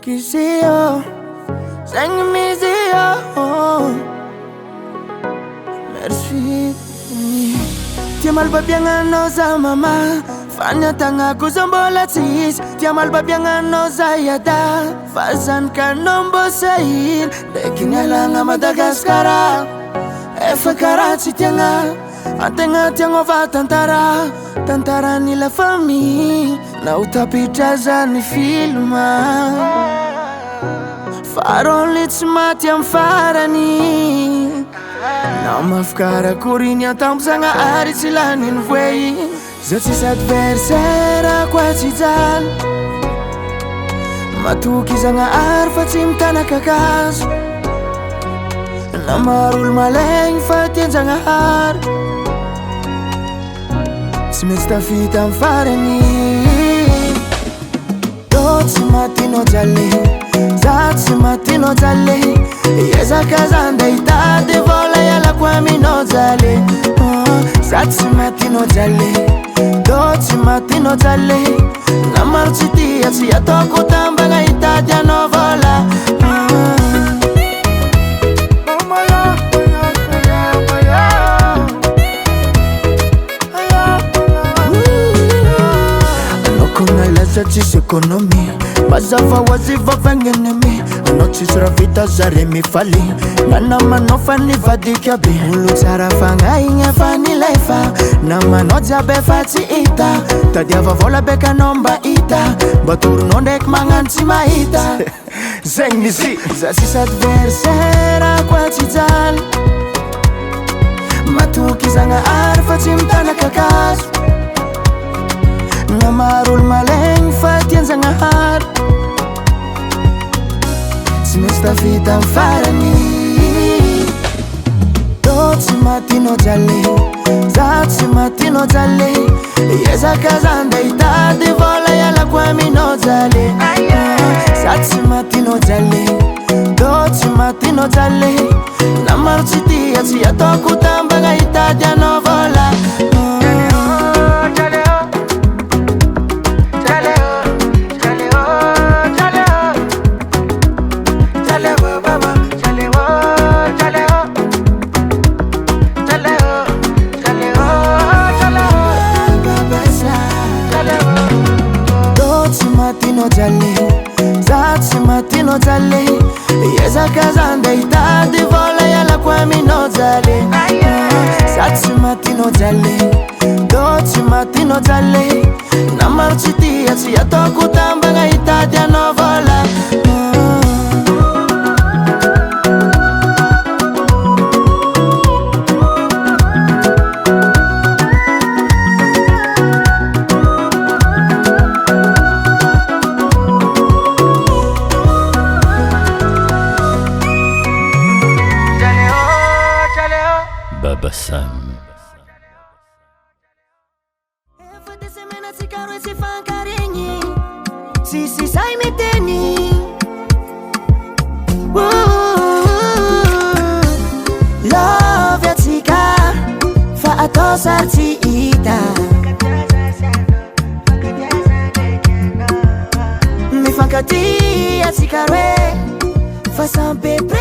Kesy Nvis merci. Tia malpapiagnanao za mama, faniatagnako za mbola tsisy. Tia malpapiagnanao za yada, fa zanakanao mbô sahira. Ndraiky nialagna Madagasikara, efa karaha tsy tiagna. Antegna tiagnova tantara, tantaran'ny la famille. Na ho tapitra zany filma, faron'le tsy maty amy farany. Na mafakara koriny an-tampozagnahary tsy lany ny voey. Zao tsisy adversaire koa tsy jalo, matoky zagnahary fa tsy mitana kakazo. Na maro olo malegny fa tian-jagnahary, tsy maintsy tafita amy farany. Tô tsy matinao jale, za tsy matinao jale. Ezaka za nda hitady vola ialako aminao jale. Za tsy matinao jale, tô tsy matinao jale. Na maro tsy tia tsy ataoko tambagna hitady anao vola. Za tsisy économie, mazava hoazy vavagnenemy. Anao tsisy raha vita zare mifaly, nanamanao fa nivadika be. Olo tsara fagnaigna fa nilefa, namanao jiaby efa tsy hita. Tadiava vola bekanao mba hita, mba toronao ndraiky magnano tsy mahita. Zegny misy za tsisy adversaire koa tsy jalo, matoky zagnahary fa tsy mitana kakazo. Na maro olo malegny fa tian-jagnahary, tsy maintsy tafita amy farany. Tô tsy matinao jale, za tsy matinao jale. Ezaka za nda hitady vola ialako aminao jale. Za tsy matinao jale, tô tsy matinao jale. Na maro tsy tia tsy ataoko tambagna hitady anao vola. Za tsy matinao jale, ezaka za nda hitady vola ialako aminao jale. Za tsy matinao jale, tô tsy matinao jale. Na maro tsy tia tsy ataoko tambagna hitady anao vola. Sham. Tsisy say miteny. Love yatsika fa atao sary tsy hita. Mifankatia atsika roe fa sampepre.